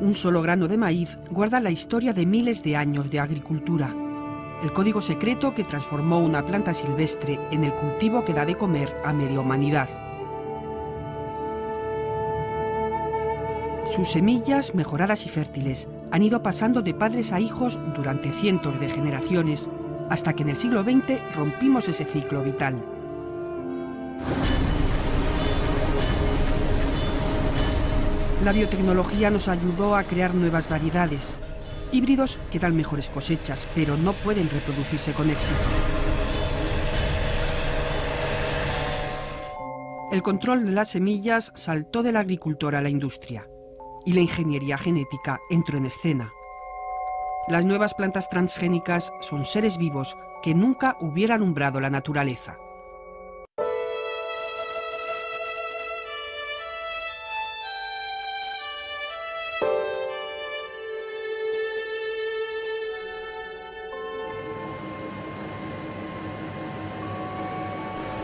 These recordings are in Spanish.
Un solo grano de maíz guarda la historia de miles de años de agricultura. El código secreto que transformó una planta silvestre en el cultivo que da de comer a media humanidad. Sus semillas, mejoradas y fértiles, han ido pasando de padres a hijos durante cientos de generaciones, hasta que en el siglo XX rompimos ese ciclo vital. La biotecnología nos ayudó a crear nuevas variedades, híbridos que dan mejores cosechas, pero no pueden reproducirse con éxito. El control de las semillas saltó del agricultor a la industria, y la ingeniería genética entró en escena. Las nuevas plantas transgénicas son seres vivos que nunca hubieran umbrado la naturaleza.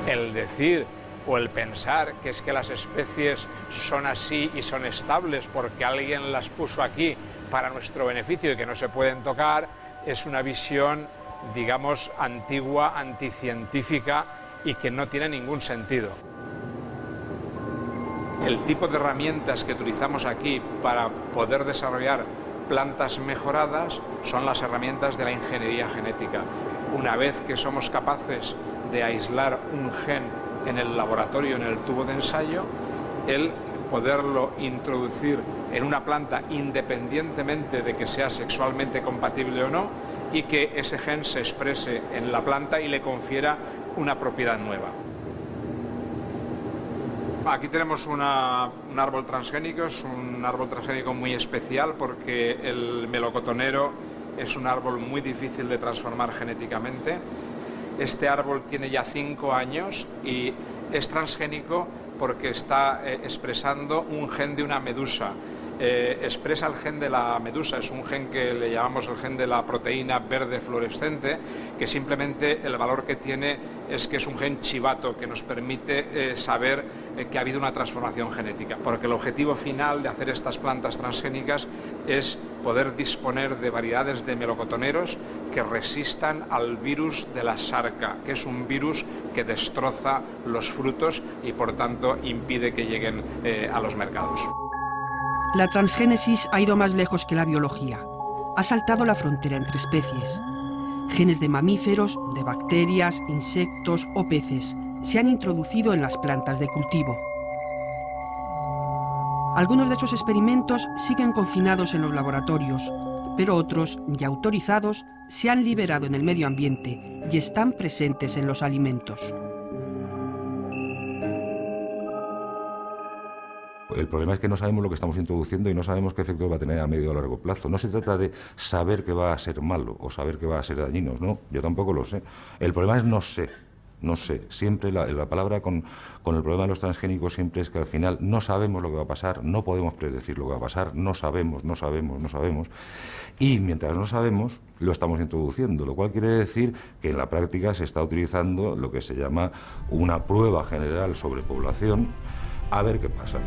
El decir o el pensar que es que las especies son así y son estables porque alguien las puso aquí para nuestro beneficio y que no se pueden tocar, es una visión, digamos, antigua, anticientífica y que no tiene ningún sentido. El tipo de herramientas que utilizamos aquí para poder desarrollar plantas mejoradas son las herramientas de la ingeniería genética. Una vez que somos capaces de aislar un gen en el laboratorio, en el tubo de ensayo, el poderlo introducir en una planta independientemente de que sea sexualmente compatible o no, y que ese gen se exprese en la planta y le confiera una propiedad nueva. Aquí tenemos un árbol transgénico, es un árbol transgénico muy especial porque el melocotonero es un árbol muy difícil de transformar genéticamente. Este árbol tiene ya 5 años y es transgénico porque está expresando un gen de una medusa. Expresa el gen de la medusa, es un gen que le llamamos el gen de la proteína verde fluorescente, que simplemente el valor que tiene es que es un gen chivato que nos permite saber que ha habido una transformación genética, porque el objetivo final de hacer estas plantas transgénicas es poder disponer de variedades de melocotoneros que resistan al virus de la sarca, que es un virus que destroza los frutos y por tanto impide que lleguen a los mercados. La transgénesis ha ido más lejos que la biología. Ha saltado la frontera entre especies. Genes de mamíferos, de bacterias, insectos o peces se han introducido en las plantas de cultivo. Algunos de esos experimentos siguen confinados en los laboratorios, pero otros, ya autorizados, se han liberado en el medio ambiente y están presentes en los alimentos. El problema es que no sabemos lo que estamos introduciendo y no sabemos qué efectos va a tener a medio o largo plazo. No se trata de saber que va a ser malo o saber que va a ser dañino, no, yo tampoco lo sé. El problema es no sé. No sé, siempre la palabra con el problema de los transgénicos siempre es que al final no sabemos lo que va a pasar, no podemos predecir lo que va a pasar, no sabemos. Y mientras no sabemos, lo estamos introduciendo, lo cual quiere decir que en la práctica se está utilizando lo que se llama una prueba general sobre población, a ver qué pasa.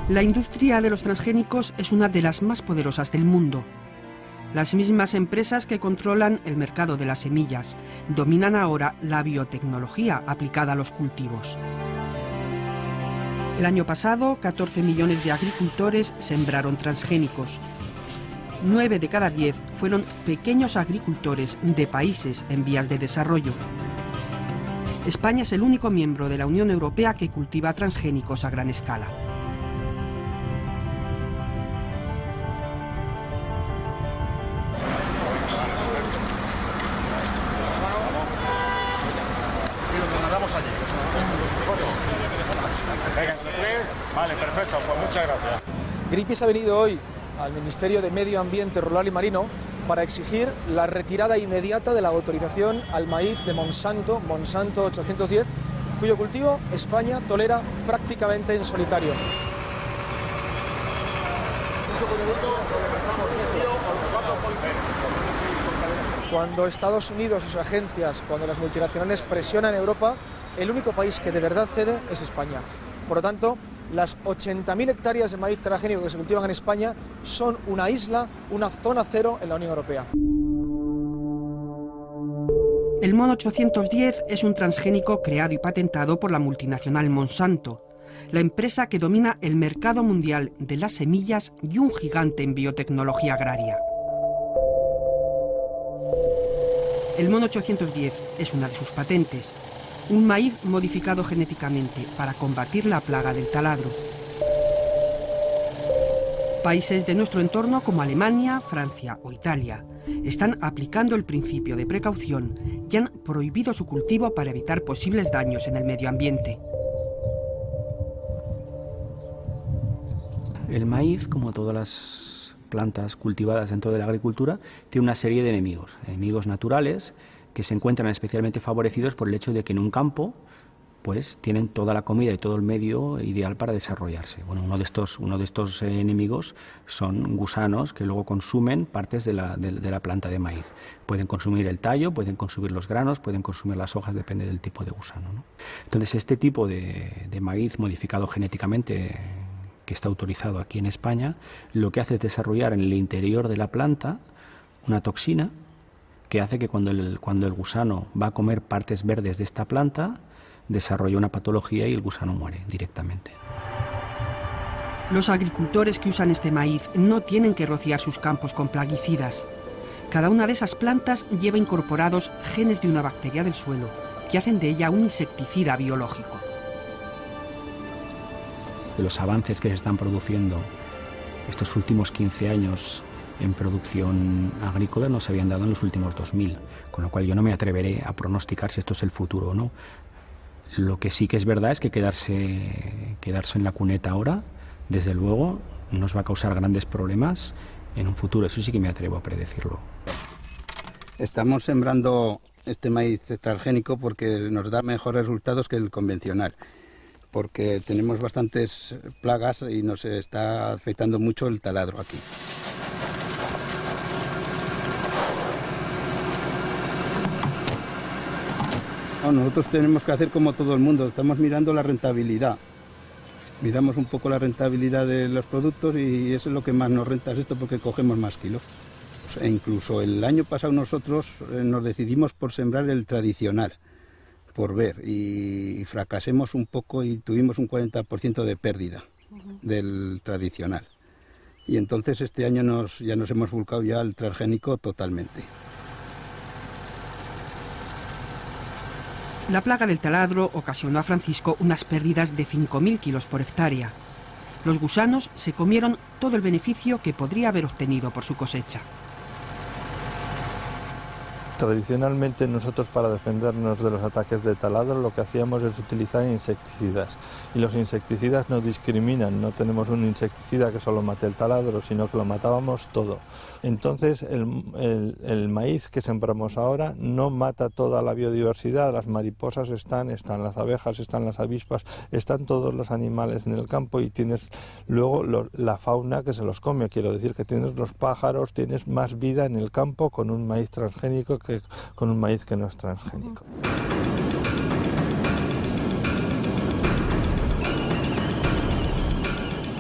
La industria de los transgénicos es una de las más poderosas del mundo. Las mismas empresas que controlan el mercado de las semillas dominan ahora la biotecnología aplicada a los cultivos. El año pasado, 14 millones de agricultores sembraron transgénicos. 9 de cada 10 fueron pequeños agricultores de países en vías de desarrollo. España es el único miembro de la Unión Europea que cultiva transgénicos a gran escala. Vale, perfecto, pues muchas gracias. Greenpeace ha venido hoy al Ministerio de Medio Ambiente Rural y Marino para exigir la retirada inmediata de la autorización al maíz de Monsanto 810, cuyo cultivo España tolera prácticamente en solitario. Cuando Estados Unidos y sus agencias, cuando las multinacionales presionan a Europa, el único país que de verdad cede es España. Por lo tanto, las 80.000 hectáreas de maíz transgénico que se cultivan en España son una isla, una zona cero en la Unión Europea. El MON 810 es un transgénico creado y patentado por la multinacional Monsanto, la empresa que domina el mercado mundial de las semillas y un gigante en biotecnología agraria. El MON 810 es una de sus patentes, un maíz modificado genéticamente para combatir la plaga del taladro. Países de nuestro entorno como Alemania, Francia o Italia están aplicando el principio de precaución y han prohibido su cultivo para evitar posibles daños en el medio ambiente. El maíz, como todas las plantas cultivadas dentro de la agricultura, tiene una serie de enemigos naturales que se encuentran especialmente favorecidos por el hecho de que en un campo pues tienen toda la comida y todo el medio ideal para desarrollarse. Bueno, uno de estos enemigos son gusanos que luego consumen partes de la planta de maíz. Pueden consumir el tallo, pueden consumir los granos, pueden consumir las hojas, depende del tipo de gusano, ¿no? Entonces, este tipo de maíz modificado genéticamente, que está autorizado aquí en España, lo que hace es desarrollar en el interior de la planta una toxina que hace que cuando el gusano va a comer partes verdes de esta planta, desarrolla una patología y el gusano muere directamente. Los agricultores que usan este maíz no tienen que rociar sus campos con plaguicidas. Cada una de esas plantas lleva incorporados genes de una bacteria del suelo que hacen de ella un insecticida biológico. De los avances que se están produciendo estos últimos 15 años en producción agrícola no se habían dado en los últimos 2000, con lo cual yo no me atreveré a pronosticar si esto es el futuro o no. Lo que sí que es verdad es que quedarse en la cuneta ahora, desde luego, nos va a causar grandes problemas en un futuro. Eso sí que me atrevo a predecirlo. Estamos sembrando este maíz transgénico porque nos da mejores resultados que el convencional, porque tenemos bastantes plagas y nos está afectando mucho el taladro aquí. Nosotros tenemos que hacer como todo el mundo, estamos mirando la rentabilidad. Miramos un poco la rentabilidad de los productos y eso es lo que más nos renta, es esto, porque cogemos más kilos. E incluso el año pasado nosotros nos decidimos por sembrar el tradicional, por ver, y fracasemos un poco y tuvimos un 40% de pérdida del tradicional. Y entonces este año ya nos hemos volcado ya al transgénico totalmente. La plaga del taladro ocasionó a Francisco unas pérdidas de 5.000 kilos por hectárea. Los gusanos se comieron todo el beneficio que podría haber obtenido por su cosecha. Tradicionalmente nosotros, para defendernos de los ataques de taladro, lo que hacíamos es utilizar insecticidas, y los insecticidas no discriminan, no tenemos un insecticida que solo mate el taladro, sino que lo matábamos todo. Entonces el maíz que sembramos ahora no mata toda la biodiversidad, las mariposas están las abejas, están las avispas, están todos los animales en el campo, y tienes luego la fauna que se los come. Quiero decir que tienes los pájaros, tienes más vida en el campo con un maíz transgénico que con un maíz que no es transgénico.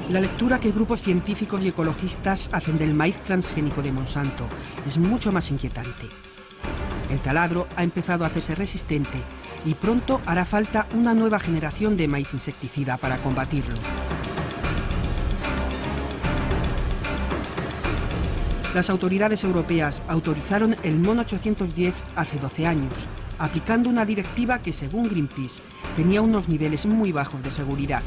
La lectura que grupos científicos y ecologistas hacen del maíz transgénico de Monsanto es mucho más inquietante. El taladro ha empezado a hacerse resistente y pronto hará falta una nueva generación de maíz insecticida para combatirlo. Las autoridades europeas autorizaron el MON 810 hace 12 años, aplicando una directiva que, según Greenpeace, tenía unos niveles muy bajos de seguridad.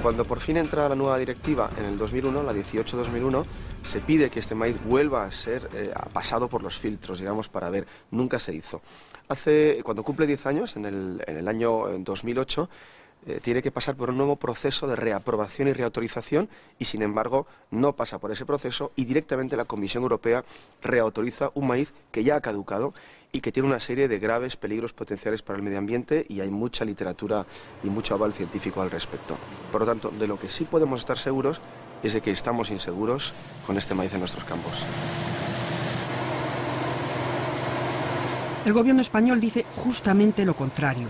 Cuando por fin entra la nueva directiva en el 2001, la 18-2001, se pide que este maíz vuelva a ser pasado por los filtros, digamos, para ver. Nunca se hizo. Cuando cumple 10 años, en el año 2008, tiene que pasar por un nuevo proceso de reaprobación y reautorización, y sin embargo no pasa por ese proceso, y directamente la Comisión Europea reautoriza un maíz que ya ha caducado y que tiene una serie de graves peligros potenciales para el medio ambiente, y hay mucha literatura y mucho aval científico al respecto. Por lo tanto, de lo que sí podemos estar seguros es de que estamos inseguros con este maíz en nuestros campos. El gobierno español dice justamente lo contrario,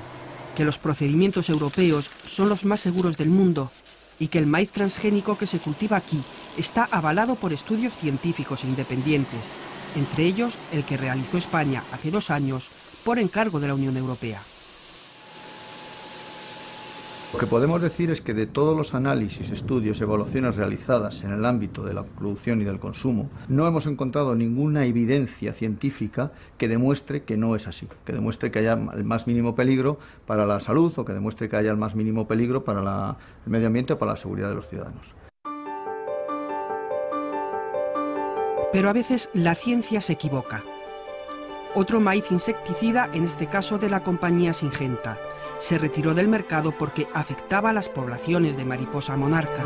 que los procedimientos europeos son los más seguros del mundo y que el maíz transgénico que se cultiva aquí está avalado por estudios científicos e independientes, entre ellos el que realizó España hace 2 años por encargo de la Unión Europea. Lo que podemos decir es que de todos los análisis, estudios, evaluaciones realizadas en el ámbito de la producción y del consumo, no hemos encontrado ninguna evidencia científica que demuestre que no es así, que demuestre que haya el más mínimo peligro para la salud o que demuestre que haya el más mínimo peligro para el medio ambiente o para la seguridad de los ciudadanos. Pero a veces la ciencia se equivoca. Otro maíz insecticida, en este caso de la compañía Syngenta, se retiró del mercado porque afectaba a las poblaciones de mariposa monarca.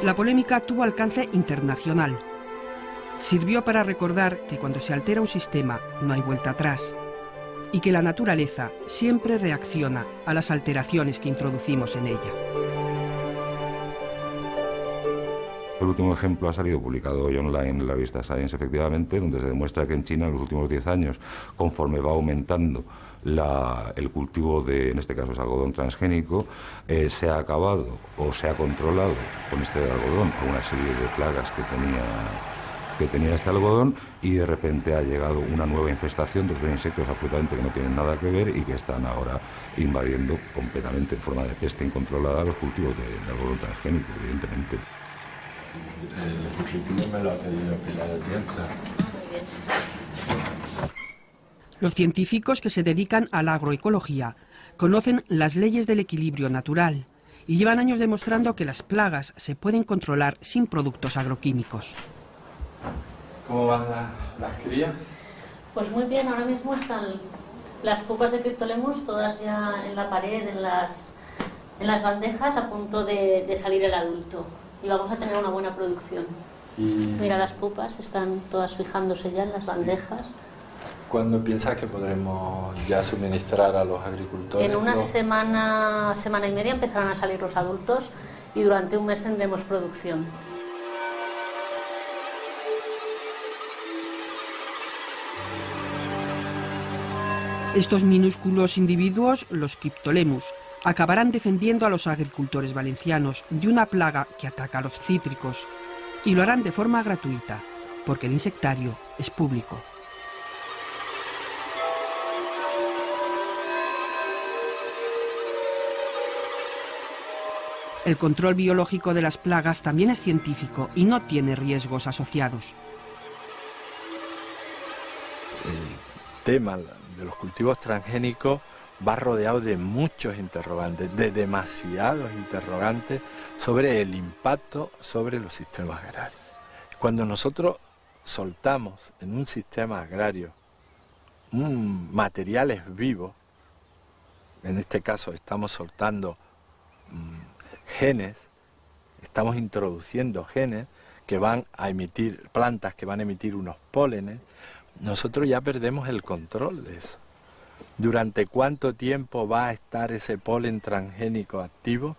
La polémica tuvo alcance internacional. Sirvió para recordar que cuando se altera un sistema no hay vuelta atrás y que la naturaleza siempre reacciona a las alteraciones que introducimos en ella. El último ejemplo ha salido publicado hoy online en la revista Science, efectivamente, donde se demuestra que en China en los últimos 10 años, conforme va aumentando el cultivo de, en este caso es algodón transgénico, se ha acabado o se ha controlado con este algodón a una serie de plagas que tenía este algodón, y de repente ha llegado una nueva infestación de otros insectos absolutamente que no tienen nada que ver y que están ahora invadiendo completamente en forma de peste incontrolada los cultivos de algodón transgénico, evidentemente. El currículum me lo ha pedido Pilar de Tienza. Los científicos que se dedican a la agroecología conocen las leyes del equilibrio natural y llevan años demostrando que las plagas se pueden controlar sin productos agroquímicos. ¿Cómo van las crías? Pues muy bien, ahora mismo están las pupas de Cryptolemus todas ya en la pared, en las bandejas, a punto de salir el adulto. Y vamos a tener una buena producción. Mira, las pupas están todas fijándose ya en las bandejas. ¿Cuándo piensas que podremos ya suministrar a los agricultores? En una semana y media empezarán a salir los adultos y durante un mes tendremos producción. Estos minúsculos individuos, los Cryptolemus, acabarán defendiendo a los agricultores valencianos de una plaga que ataca a los cítricos, y lo harán de forma gratuita, porque el insectario es público. El control biológico de las plagas también es científico y no tiene riesgos asociados. El tema de los cultivos transgénicos va rodeado de muchos interrogantes, de demasiados interrogantes sobre el impacto sobre los sistemas agrarios. Cuando nosotros soltamos en un sistema agrario materiales vivos, en este caso estamos soltando genes, estamos introduciendo genes que van a emitir, plantas que van a emitir unos pólenes, nosotros ya perdemos el control de eso. ¿Durante cuánto tiempo va a estar ese polen transgénico activo?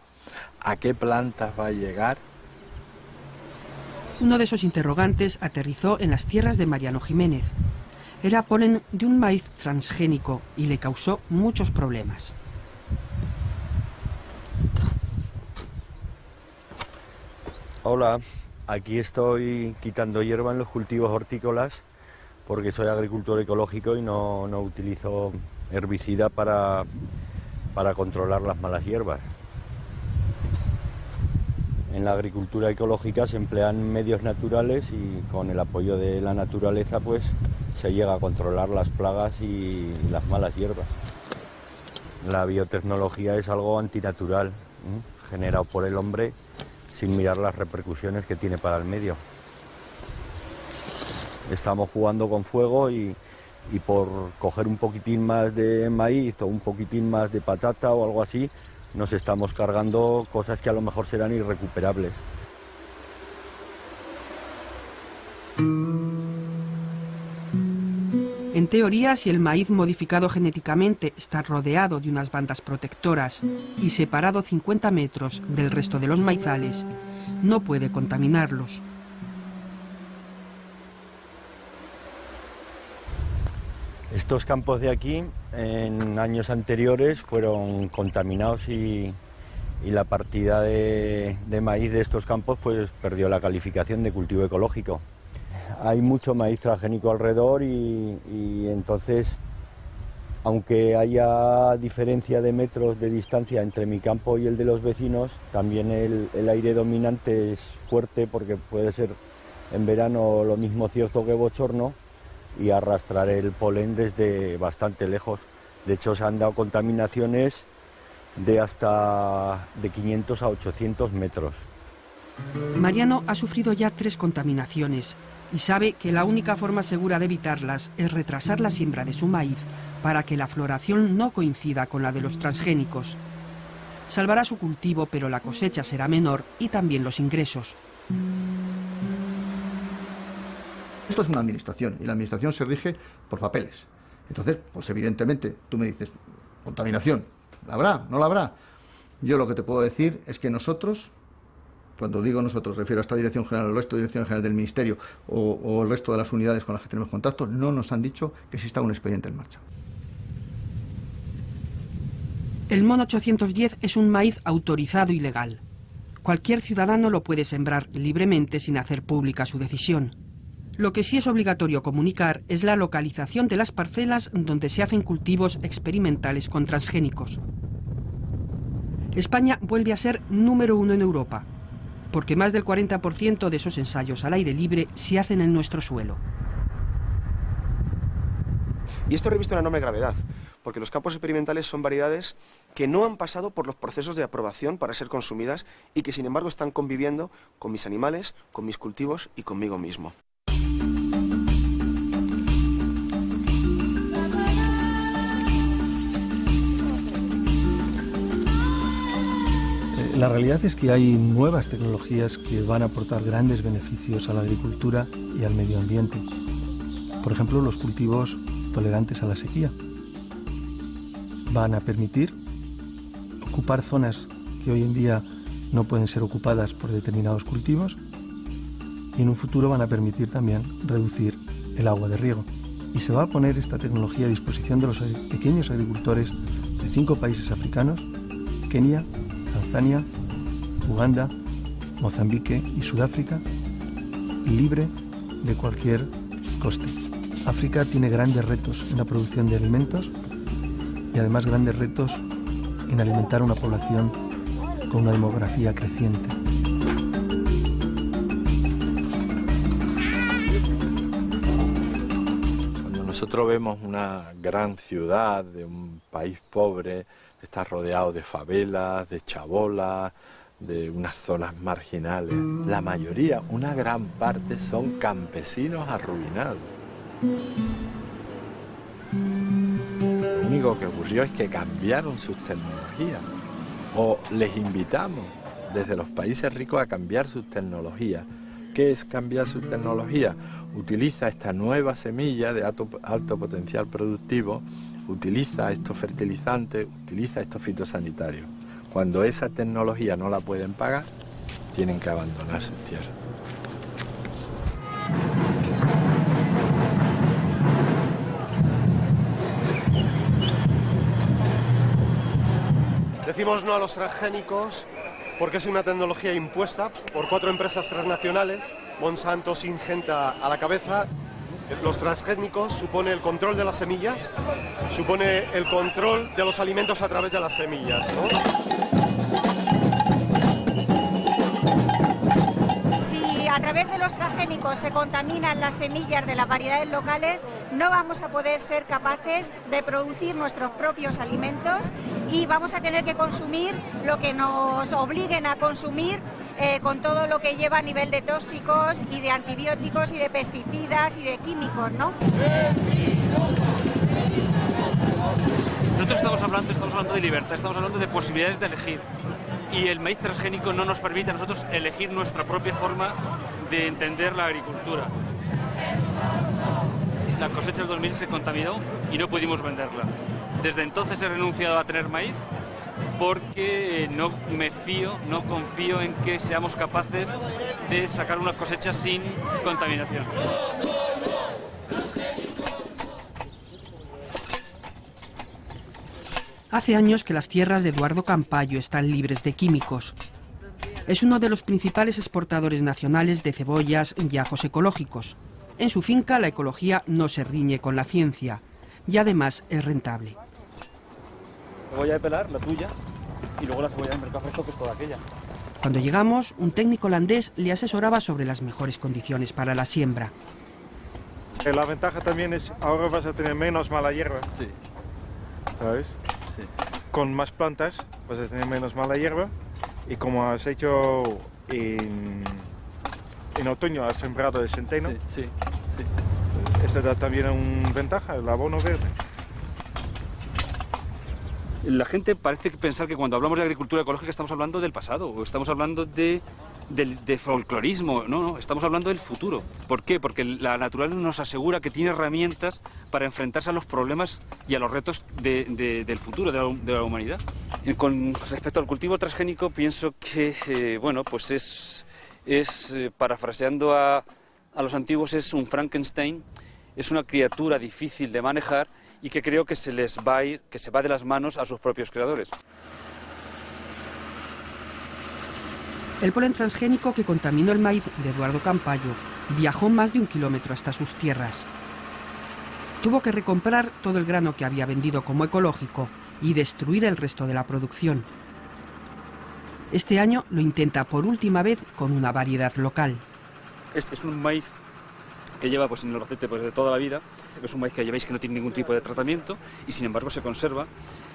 ¿A qué plantas va a llegar? Uno de esos interrogantes aterrizó en las tierras de Mariano Jiménez. Era polen de un maíz transgénico y le causó muchos problemas. Hola, aquí estoy quitando hierba en los cultivos hortícolas porque soy agricultor ecológico y no utilizo herbicida para controlar las malas hierbas. En la agricultura ecológica se emplean medios naturales y con el apoyo de la naturaleza pues se llega a controlar las plagas y las malas hierbas. La biotecnología es algo antinatural, generado por el hombre sin mirar las repercusiones que tiene para el medio. Estamos jugando con fuego y por coger un poquitín más de maíz o un poquitín más de patata o algo así, nos estamos cargando cosas que a lo mejor serán irrecuperables. En teoría, si el maíz modificado genéticamente está rodeado de unas bandas protectoras y separado 50 metros del resto de los maizales, no puede contaminarlos. Estos campos de aquí en años anteriores fueron contaminados y la partida de maíz de estos campos pues perdió la calificación de cultivo ecológico. Hay mucho maíz transgénico alrededor y entonces, aunque haya diferencia de metros de distancia entre mi campo y el de los vecinos, también el aire dominante es fuerte porque puede ser en verano lo mismo cierzo que bochorno y arrastrar el polen desde bastante lejos. De hecho, se han dado contaminaciones de hasta de 500 a 800 metros. Mariano ha sufrido ya 3 contaminaciones y sabe que la única forma segura de evitarlas es retrasar la siembra de su maíz para que la floración no coincida con la de los transgénicos. Salvará su cultivo, pero la cosecha será menor y también los ingresos. Esto es una administración y la administración se rige por papeles. Entonces, pues evidentemente, tú me dices, contaminación, ¿la habrá? ¿No la habrá? Yo lo que te puedo decir es que nosotros, cuando digo nosotros, refiero a esta Dirección General, al resto de Dirección General del Ministerio o el resto de las unidades con las que tenemos contacto, no nos han dicho que exista un expediente en marcha. El MON 810 es un maíz autorizado y legal. Cualquier ciudadano lo puede sembrar libremente sin hacer pública su decisión. Lo que sí es obligatorio comunicar es la localización de las parcelas donde se hacen cultivos experimentales con transgénicos. España vuelve a ser número 1 en Europa, porque más del 40% de esos ensayos al aire libre se hacen en nuestro suelo. Y esto reviste una enorme gravedad, porque los campos experimentales son variedades que no han pasado por los procesos de aprobación para ser consumidas y que sin embargo están conviviendo con mis animales, con mis cultivos y conmigo mismo. La realidad es que hay nuevas tecnologías que van a aportar grandes beneficios a la agricultura y al medio ambiente. Por ejemplo, los cultivos tolerantes a la sequía. Van a permitir ocupar zonas que hoy en día no pueden ser ocupadas por determinados cultivos y en un futuro van a permitir también reducir el agua de riego. Y se va a poner esta tecnología a disposición de los pequeños agricultores de 5 países africanos: Kenia, Tanzania, Uganda, Mozambique y Sudáfrica, libre de cualquier coste. África tiene grandes retos en la producción de alimentos y además grandes retos en alimentar una población con una demografía creciente. Cuando nosotros vemos una gran ciudad de un país pobre, está rodeado de favelas, de chabolas, de unas zonas marginales. La mayoría, una gran parte, son campesinos arruinados. Lo único que ocurrió es que cambiaron sus tecnologías, o les invitamos desde los países ricos a cambiar sus tecnologías. ¿Qué es cambiar su tecnología? Utiliza esta nueva semilla de alto potencial productivo, utiliza estos fertilizantes, utiliza estos fitosanitarios. Cuando esa tecnología no la pueden pagar, tienen que abandonar sus tierras. Decimos no a los transgénicos porque es una tecnología impuesta por 4 empresas transnacionales, Monsanto, Syngenta a la cabeza. Los transgénicos supone el control de las semillas, supone el control de los alimentos a través de las semillas, ¿no? Si a través de los transgénicos se contaminan las semillas de las variedades locales, no vamos a poder ser capaces de producir nuestros propios alimentos y vamos a tener que consumir lo que nos obliguen a consumir, con todo lo que lleva a nivel de tóxicos y de antibióticos y de pesticidas y de químicos, ¿no? Nosotros estamos hablando de libertad, estamos hablando de posibilidades de elegir. Y el maíz transgénico no nos permite a nosotros elegir nuestra propia forma de entender la agricultura. La cosecha del 2000 se contaminó y no pudimos venderla. Desde entonces he renunciado a tener maíz porque no confío en que seamos capaces de sacar una cosecha sin contaminación. Hace años que las tierras de Eduardo Campayo están libres de químicos. Es uno de los principales exportadores nacionales de cebollas y ajos ecológicos. En su finca la ecología no se riñe con la ciencia y además es rentable. Cebolla de pelar, la tuya, y luego la cebolla de mercado fresco, que es toda aquella. Cuando llegamos, un técnico holandés le asesoraba sobre las mejores condiciones para la siembra. La ventaja también es, ahora vas a tener menos mala hierba. Sí. ¿Sabes? Sí. Con más plantas vas a tener menos mala hierba. Y como has hecho en otoño, has sembrado el centeno. Sí. Esta da también una ventaja, el abono verde. La gente parece pensar que cuando hablamos de agricultura ecológica estamos hablando del pasado, o estamos hablando de folclorismo. No, estamos hablando del futuro. ¿Por qué? Porque la naturaleza nos asegura que tiene herramientas para enfrentarse a los problemas y a los retos del futuro, de la humanidad. Con respecto al cultivo transgénico, pienso que, bueno, pues parafraseando a los antiguos, es un Frankenstein, es una criatura difícil de manejar y que creo que se va de las manos a sus propios creadores. El polen transgénico que contaminó el maíz de Eduardo Campayo viajó más de 1 kilómetro hasta sus tierras. Tuvo que recomprar todo el grano que había vendido como ecológico y destruir el resto de la producción. Este año lo intenta por última vez con una variedad local. Este es un maíz que lleva en el Albacete de toda la vida. Es un maíz que veis que no tiene ningún tipo de tratamiento y sin embargo se conserva.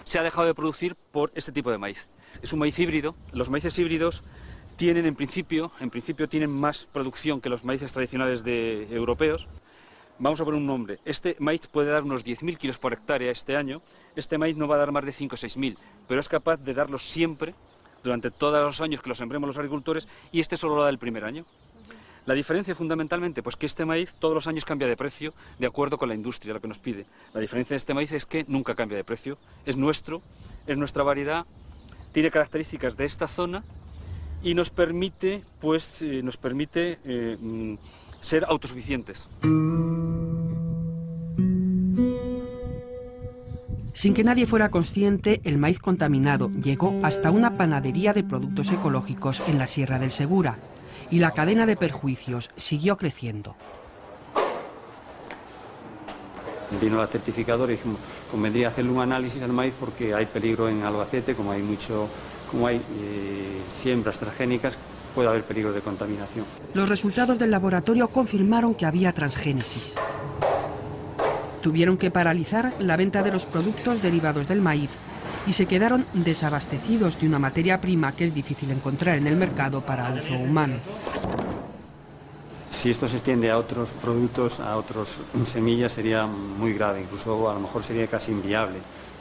Se ha dejado de producir por este tipo de maíz. Es un maíz híbrido. Los maíces híbridos tienen en principio tienen más producción que los maíces tradicionales europeos. Vamos a poner un nombre. Este maíz puede dar unos 10.000 kilos por hectárea este año. Este maíz no va a dar más de 5 o 6.000, pero es capaz de darlos siempre, durante todos los años que lo sembremos los agricultores, y este solo lo da el primer año. La diferencia fundamentalmente, pues que este maíz todos los años cambia de precio de acuerdo con la industria, lo que nos pide. La diferencia de este maíz es que nunca cambia de precio. Es nuestro, es nuestra variedad, tiene características de esta zona y nos permite ser autosuficientes. Sin que nadie fuera consciente, el maíz contaminado llegó hasta una panadería de productos ecológicos en la Sierra del Segura y la cadena de perjuicios siguió creciendo. Vino la certificadora y dijimos, convendría hacerle un análisis al maíz porque hay peligro en Albacete, como hay siembras transgénicas, puede haber peligro de contaminación. Los resultados del laboratorio confirmaron que había transgénesis. Tuvieron que paralizar la venta de los productos derivados del maíz y se quedaron desabastecidos de una materia prima que es difícil encontrar en el mercado para uso humano. Si esto se extiende a otros productos, a otras semillas, sería muy grave, incluso a lo mejor sería casi inviable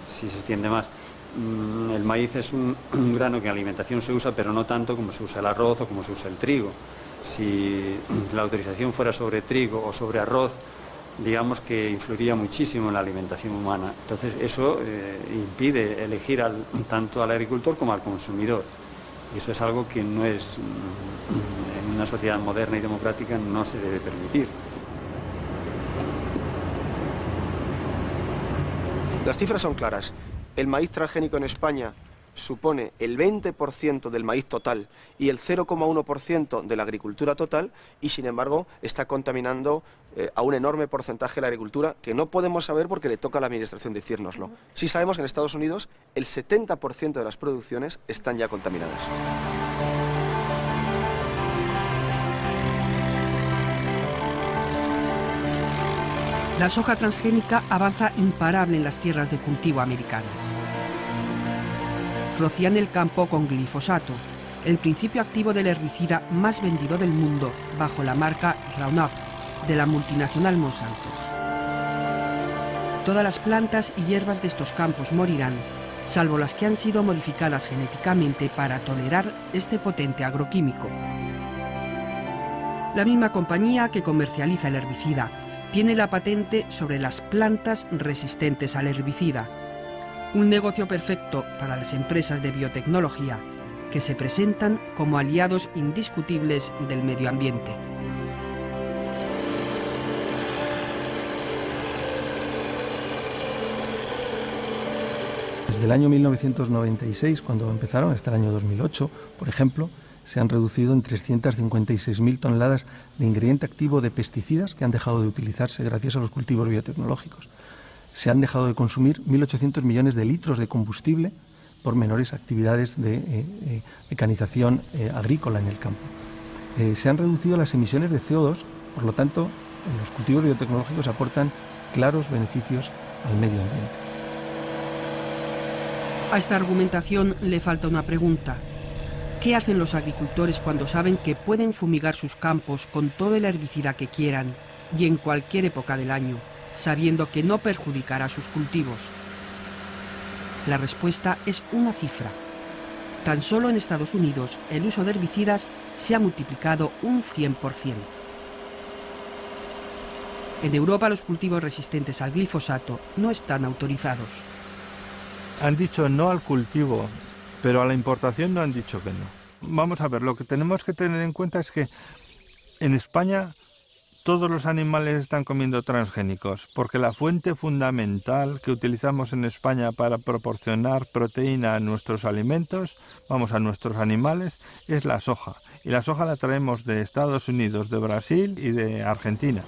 si se extiende más. El maíz es un grano que en alimentación se usa, pero no tanto como se usa el arroz o como se usa el trigo. Si la autorización fuera sobre trigo o sobre arroz, digamos que influiría muchísimo en la alimentación humana. Entonces eso impide elegir tanto al agricultor como al consumidor. Y eso es algo que no es, en una sociedad moderna y democrática no se debe permitir. Las cifras son claras. El maíz transgénico en España supone el 20% del maíz total y el 0,1% de la agricultura total, y sin embargo está contaminando a un enorme porcentaje de la agricultura que no podemos saber porque le toca a la administración decírnoslo. Sí sabemos que en Estados Unidos el 70% de las producciones están ya contaminadas. La soja transgénica avanza imparable en las tierras de cultivo americanas. Rocían el campo con glifosato, el principio activo del herbicida más vendido del mundo, bajo la marca Roundup, de la multinacional Monsanto. Todas las plantas y hierbas de estos campos morirán, salvo las que han sido modificadas genéticamente para tolerar este potente agroquímico. La misma compañía que comercializa el herbicida tiene la patente sobre las plantas resistentes al herbicida. Un negocio perfecto para las empresas de biotecnología que se presentan como aliados indiscutibles del medio ambiente. Desde el año 1996, cuando empezaron, hasta el año 2008, por ejemplo, se han reducido en 356.000 toneladas de ingrediente activo de pesticidas que han dejado de utilizarse gracias a los cultivos biotecnológicos. Se han dejado de consumir 1.800 millones de litros de combustible por menores actividades de mecanización agrícola en el campo. Se han reducido las emisiones de CO2, por lo tanto, los cultivos biotecnológicos aportan claros beneficios al medio ambiente. A esta argumentación le falta una pregunta. ¿Qué hacen los agricultores cuando saben que pueden fumigar sus campos con todo el herbicida que quieran y en cualquier época del año, sabiendo que no perjudicará sus cultivos? La respuesta es una cifra. Tan solo en Estados Unidos el uso de herbicidas se ha multiplicado un 100%. En Europa los cultivos resistentes al glifosato no están autorizados. Han dicho no al cultivo, pero a la importación no han dicho que no. Vamos a ver, lo que tenemos que tener en cuenta es que en España todos los animales están comiendo transgénicos, porque la fuente fundamental que utilizamos en España para proporcionar proteína a nuestros alimentos, a nuestros animales, es la soja. Y la soja la traemos de Estados Unidos, de Brasil y de Argentina.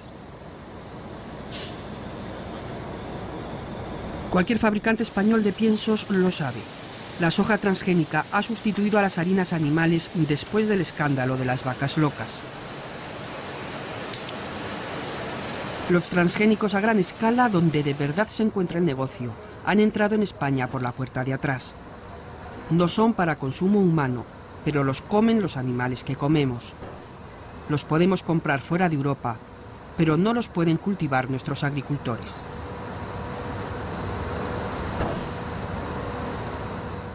Cualquier fabricante español de piensos lo sabe. La soja transgénica ha sustituido a las harinas animales después del escándalo de las vacas locas. Los transgénicos a gran escala, donde de verdad se encuentra el negocio, han entrado en España por la puerta de atrás. No son para consumo humano, pero los comen los animales que comemos. Los podemos comprar fuera de Europa, pero no los pueden cultivar nuestros agricultores.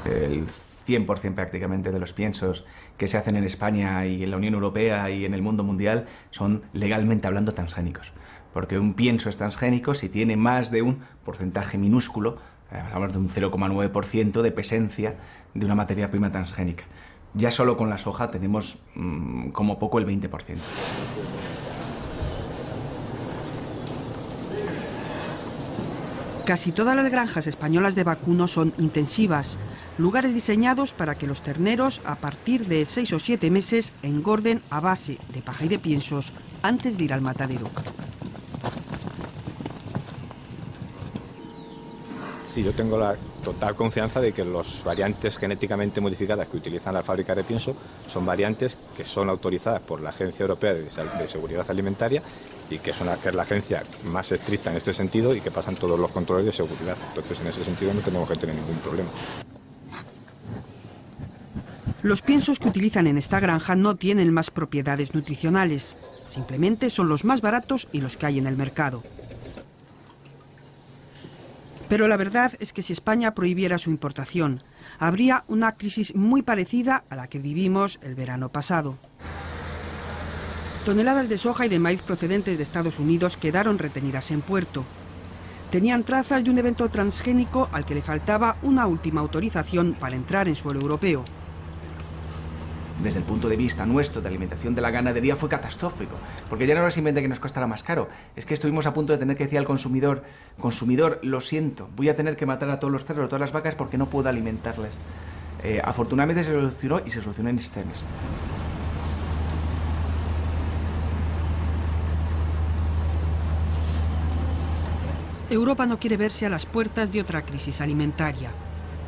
El 100% prácticamente de los piensos que se hacen en España y en la Unión Europea y en el mundo mundial son, legalmente hablando, transgénicos. Porque un pienso es transgénico si tiene más de un porcentaje minúsculo, hablamos de un 0,9% de presencia de una materia prima transgénica. Ya solo con la soja tenemos como poco el 20%. Casi todas las granjas españolas de vacuno son intensivas, lugares diseñados para que los terneros a partir de 6 o 7 meses engorden a base de paja y de piensos antes de ir al matadero. Y yo tengo la total confianza de que las variantes genéticamente modificadas que utilizan al fabricar de pienso son variantes que son autorizadas por la Agencia Europea de Seguridad Alimentaria y que es la agencia más estricta en este sentido y que pasan todos los controles de seguridad. Entonces, en ese sentido no tenemos que tener ningún problema. Los piensos que utilizan en esta granja no tienen más propiedades nutricionales, simplemente son los más baratos y los que hay en el mercado. Pero la verdad es que si España prohibiera su importación, habría una crisis muy parecida a la que vivimos el verano pasado. Toneladas de soja y de maíz procedentes de Estados Unidos quedaron retenidas en puerto. Tenían trazas de un evento transgénico al que le faltaba una última autorización para entrar en suelo europeo. Desde el punto de vista nuestro de alimentación de la ganadería fue catastrófico, porque ya no era simplemente que nos costara más caro, es que estuvimos a punto de tener que decir al consumidor, lo siento, voy a tener que matar a todos los cerdos, a todas las vacas porque no puedo alimentarles. Afortunadamente se solucionó y se solucionó en extremis. Europa no quiere verse a las puertas de otra crisis alimentaria.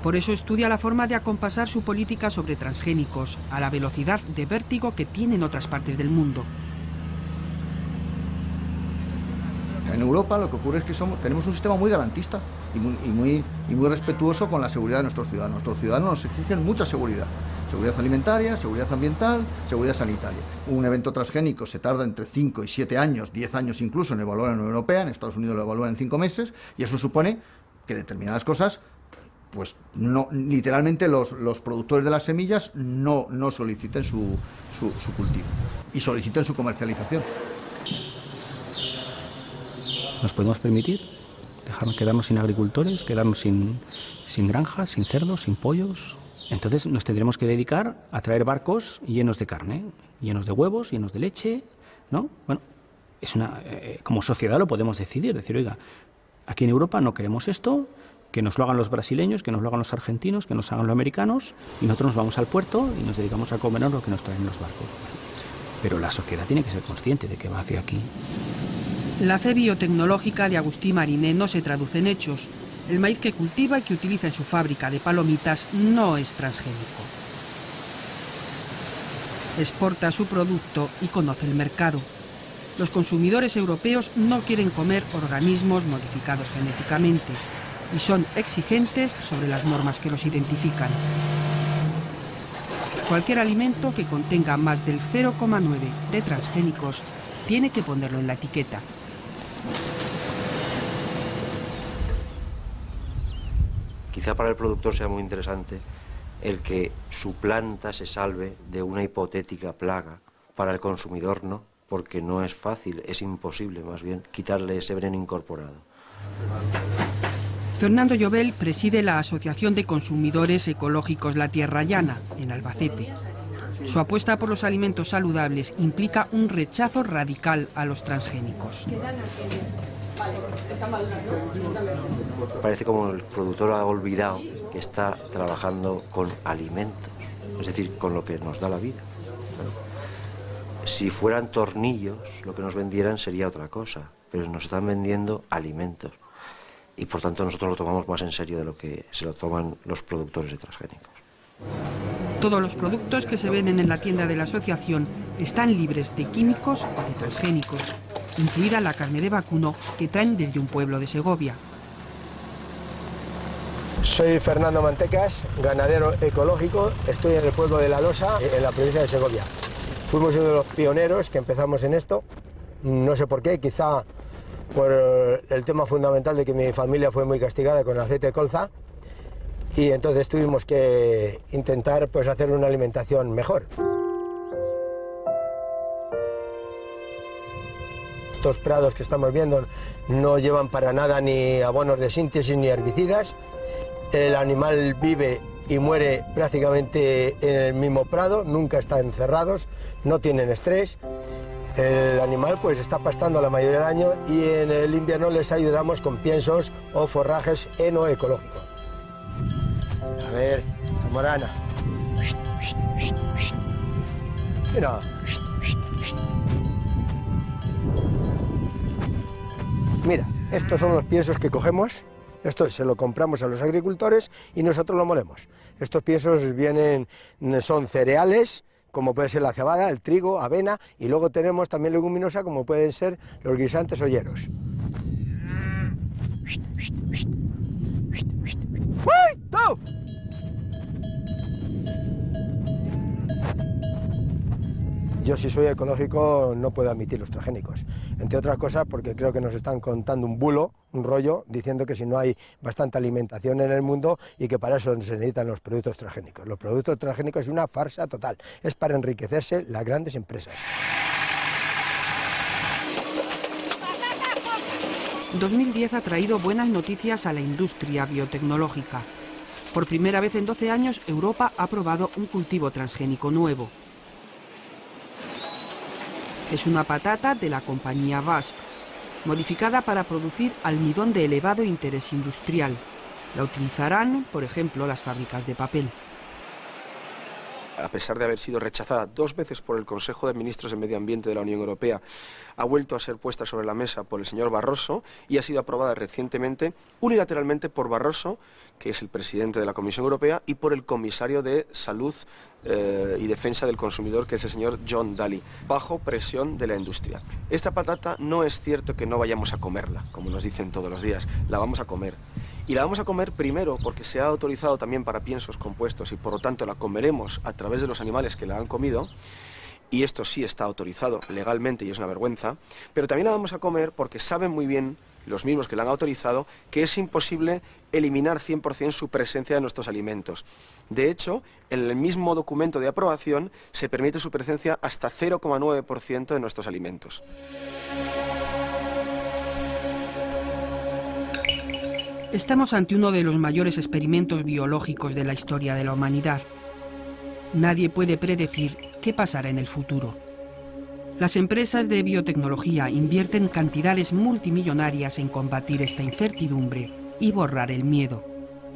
Por eso estudia la forma de acompasar su política sobre transgénicos a la velocidad de vértigo que tiene en otras partes del mundo. En Europa lo que ocurre es que tenemos un sistema muy garantista y muy respetuoso con la seguridad de nuestros ciudadanos. Nuestros ciudadanos nos exigen mucha seguridad. Seguridad alimentaria, seguridad ambiental, seguridad sanitaria. Un evento transgénico se tarda entre 5 y 7 años, 10 años incluso en evaluar en la Unión Europea, en Estados Unidos lo evalúan en 5 meses, y eso supone que determinadas cosas, pues no, literalmente los productores de las semillas no soliciten su cultivo y soliciten su comercialización. ¿Nos podemos permitir quedarnos sin agricultores, quedarnos sin granjas, sin cerdos, sin pollos? Entonces nos tendremos que dedicar a traer barcos llenos de carne, llenos de huevos, llenos de leche, ¿no? Bueno, como sociedad lo podemos decidir, decir, oiga, aquí en Europa no queremos esto, Que nos lo hagan los brasileños, que nos lo hagan los argentinos, que nos hagan los americanos, y nosotros nos vamos al puerto y nos dedicamos a comernos lo que nos traen en los barcos. Pero la sociedad tiene que ser consciente de que va hacia aquí. La fe biotecnológica de Agustín Mariné no se traduce en hechos. El maíz que cultiva y que utiliza en su fábrica de palomitas no es transgénico. Exporta su producto y conoce el mercado. Los consumidores europeos no quieren comer organismos modificados genéticamente y son exigentes sobre las normas que los identifican. Cualquier alimento que contenga más del 0,9 de transgénicos tiene que ponerlo en la etiqueta. Quizá para el productor sea muy interesante el que su planta se salve de una hipotética plaga. Para el consumidor no, porque no es fácil, es imposible más bien quitarle ese veneno incorporado. Fernando Llobel preside la Asociación de Consumidores Ecológicos La Tierra Llana, en Albacete. Su apuesta por los alimentos saludables implica un rechazo radical a los transgénicos. Parece como el productor ha olvidado que está trabajando con alimentos, es decir, con lo que nos da la vida. Si fueran tornillos, lo que nos vendieran sería otra cosa, pero nos están vendiendo alimentos. Y por tanto nosotros lo tomamos más en serio de lo que se lo toman los productores de transgénicos. Todos los productos que se venden en la tienda de la asociación están libres de químicos o de transgénicos, incluida la carne de vacuno que traen desde un pueblo de Segovia. Soy Fernando Mantecas, ganadero ecológico, estoy en el pueblo de La Losa, en la provincia de Segovia. Fuimos uno de los pioneros que empezamos en esto, no sé por qué, quizá por el tema fundamental de que mi familia fue muy castigada con aceite de colza, y entonces tuvimos que intentar pues hacer una alimentación mejor. Estos prados que estamos viendo no llevan para nada ni abonos de síntesis ni herbicidas. El animal vive y muere prácticamente en el mismo prado, nunca están encerrados, no tienen estrés. El animal pues está pastando la mayoría del año y en el invierno les ayudamos con piensos o forrajes enoecológicos. A ver, Zamorana. Mira. Mira, estos son los piensos que cogemos. Esto se lo compramos a los agricultores y nosotros lo molemos. Estos piensos son cereales, como puede ser la cebada, el trigo, avena, y luego tenemos también leguminosa, como pueden ser los guisantes o hieros. ¡Uy! ¡No! Yo, si soy ecológico, no puedo admitir los transgénicos, entre otras cosas porque creo que nos están contando un bulo, un rollo, diciendo que si no hay bastante alimentación en el mundo y que para eso se necesitan los productos transgénicos. Los productos transgénicos es una farsa total, es para enriquecerse las grandes empresas. 2010 ha traído buenas noticias a la industria biotecnológica. Por primera vez en 12 años, Europa ha probado un cultivo transgénico nuevo. Es una patata de la compañía BASF, modificada para producir almidón de elevado interés industrial. La utilizarán, por ejemplo, las fábricas de papel. A pesar de haber sido rechazada 2 veces por el Consejo de Ministros de Medio Ambiente de la Unión Europea, ha vuelto a ser puesta sobre la mesa por el señor Barroso y ha sido aprobada recientemente, unilateralmente por Barroso, que es el presidente de la Comisión Europea, y por el comisario de Salud y Defensa del Consumidor, que es el señor John Dalli, bajo presión de la industria. Esta patata no es cierto que no vayamos a comerla, como nos dicen todos los días, la vamos a comer. Y la vamos a comer primero porque se ha autorizado también para piensos compuestos y por lo tanto la comeremos a través de los animales que la han comido, y esto sí está autorizado legalmente y es una vergüenza, pero también la vamos a comer porque saben muy bien los mismos que la han autorizado que es imposible eliminar 100% su presencia en nuestros alimentos. De hecho, en el mismo documento de aprobación se permite su presencia hasta 0,9% de nuestros alimentos. Estamos ante uno de los mayores experimentos biológicos de la historia de la humanidad. Nadie puede predecir qué pasará en el futuro. Las empresas de biotecnología invierten cantidades multimillonarias en combatir esta incertidumbre y borrar el miedo.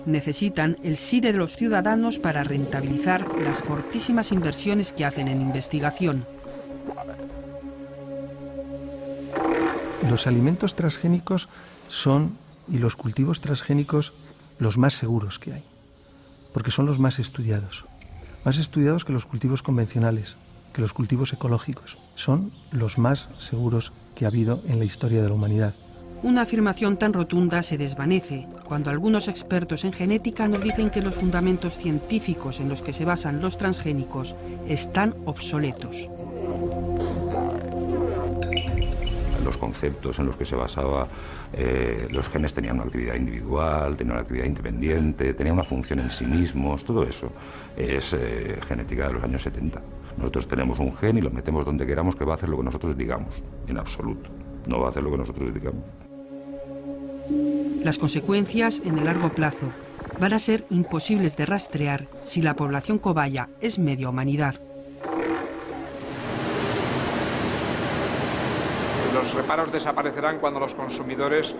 Necesitan el sí de los ciudadanos para rentabilizar las fortísimas inversiones que hacen en investigación. Los alimentos transgénicos son, y los cultivos transgénicos, los más seguros que hay, porque son los más estudiados que los cultivos convencionales, que los cultivos ecológicos. Son los más seguros que ha habido en la historia de la humanidad. Una afirmación tan rotunda se desvanece cuando algunos expertos en genética nos dicen que los fundamentos científicos en los que se basan los transgénicos están obsoletos. Los conceptos en los que se basaba, los genes tenían una actividad individual, tenían una actividad independiente, tenían una función en sí mismos, todo eso es genética de los años 70. Nosotros tenemos un gen y lo metemos donde queramos, que va a hacer lo que nosotros digamos, en absoluto, no va a hacer lo que nosotros digamos. Las consecuencias en el largo plazo van a ser imposibles de rastrear si la población cobaya es media humanidad. Los reparos desaparecerán cuando los consumidores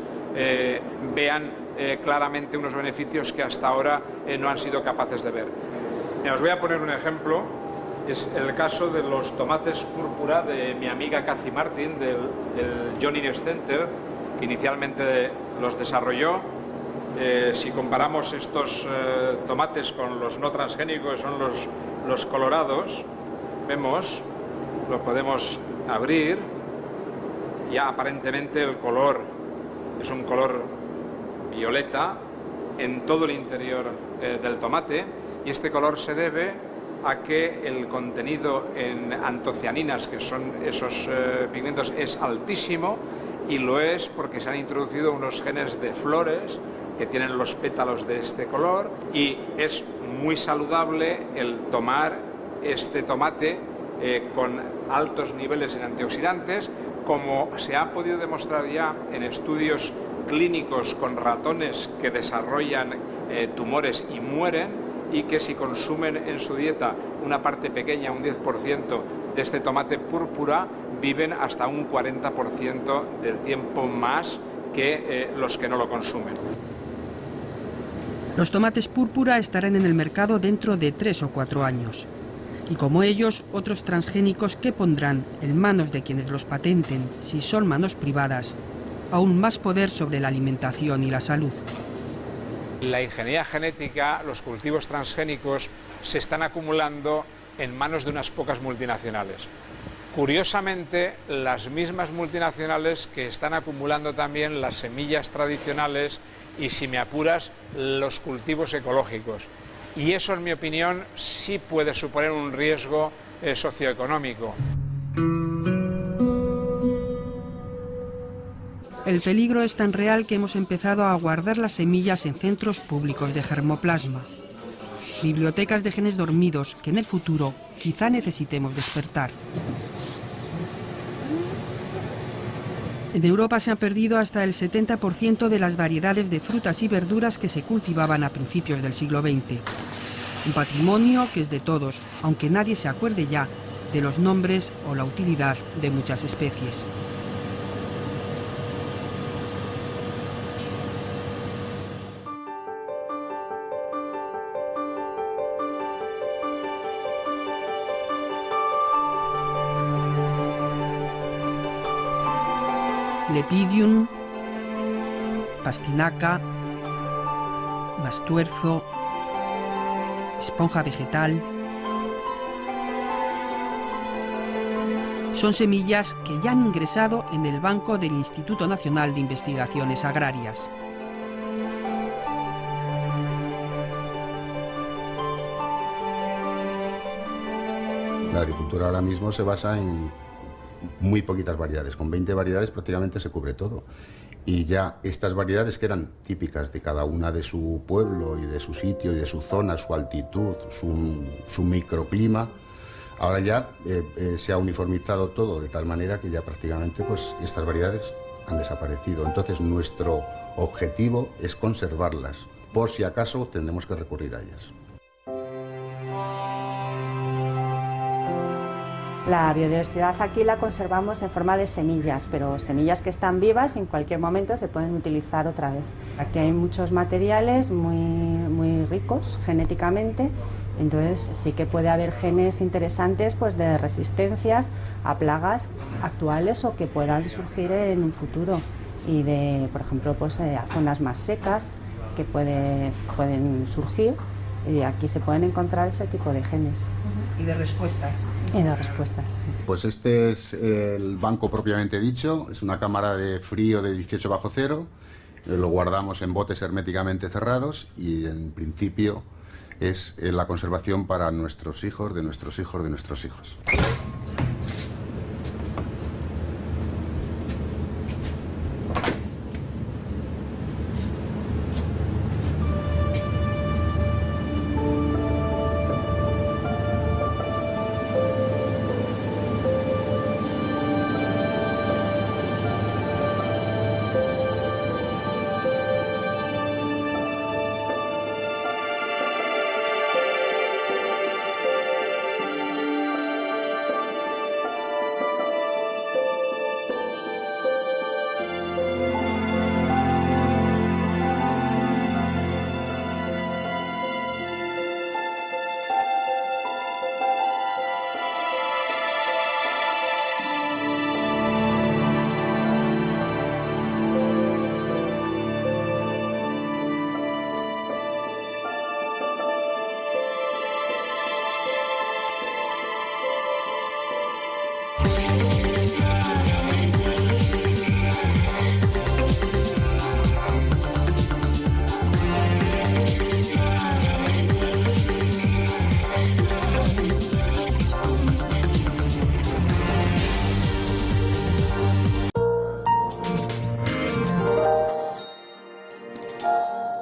vean claramente unos beneficios que hasta ahora no han sido capaces de ver. Os voy a poner un ejemplo, es el caso de los tomates púrpura de mi amiga Cathy Martin del John Innes Center, que inicialmente los desarrolló. Si comparamos estos tomates con los no transgénicos, son los colorados, vemos, los podemos abrir. Ya aparentemente el color es un color violeta en todo el interior del tomate, y este color se debe a que el contenido en antocianinas, que son esos pigmentos, es altísimo, y lo es porque se han introducido unos genes de flores que tienen los pétalos de este color, y es muy saludable el tomar este tomate con altos niveles en antioxidantes, como se ha podido demostrar ya en estudios clínicos con ratones que desarrollan tumores y mueren, y que si consumen en su dieta una parte pequeña, un 10% de este tomate púrpura, viven hasta un 40% del tiempo más que los que no lo consumen. Los tomates púrpura estarán en el mercado dentro de 3 o 4 años. Y como ellos, otros transgénicos que pondrán en manos de quienes los patenten, si son manos privadas, aún más poder sobre la alimentación y la salud. La ingeniería genética, los cultivos transgénicos, se están acumulando en manos de unas pocas multinacionales. Curiosamente, las mismas multinacionales que están acumulando también las semillas tradicionales y, si me apuras, los cultivos ecológicos. Y eso, en mi opinión, sí puede suponer un riesgo socioeconómico. El peligro es tan real que hemos empezado a guardar las semillas en centros públicos de germoplasma, bibliotecas de genes dormidos que en el futuro quizá necesitemos despertar. En Europa se han perdido hasta el 70% de las variedades de frutas y verduras que se cultivaban a principios del siglo XX. Un patrimonio que es de todos, aunque nadie se acuerde ya de los nombres o la utilidad de muchas especies. Lepidium, pastinaca, bastuerzo, esponja vegetal. Son semillas que ya han ingresado en el banco del Instituto Nacional de Investigaciones Agrarias. La agricultura ahora mismo se basa en muy poquitas variedades. Con 20 variedades prácticamente se cubre todo. Y ya estas variedades que eran típicas de cada una de su pueblo y de su sitio y de su zona, su altitud, su microclima, ahora ya se ha uniformizado todo de tal manera que ya prácticamente pues estas variedades han desaparecido. Entonces nuestro objetivo es conservarlas. Por si acaso tendremos que recurrir a ellas. La biodiversidad aquí la conservamos en forma de semillas, pero semillas que están vivas y en cualquier momento se pueden utilizar otra vez. Aquí hay muchos materiales muy ricos genéticamente, entonces sí que puede haber genes interesantes pues de resistencias a plagas actuales o que puedan surgir en un futuro, y de, por ejemplo, pues a zonas más secas que pueden surgir, y aquí se pueden encontrar ese tipo de genes. Y de respuestas. Y de respuestas. Pues este es el banco propiamente dicho, es una cámara de frío de 18 bajo cero, lo guardamos en botes herméticamente cerrados y en principio es la conservación para nuestros hijos, de nuestros hijos, de nuestros hijos.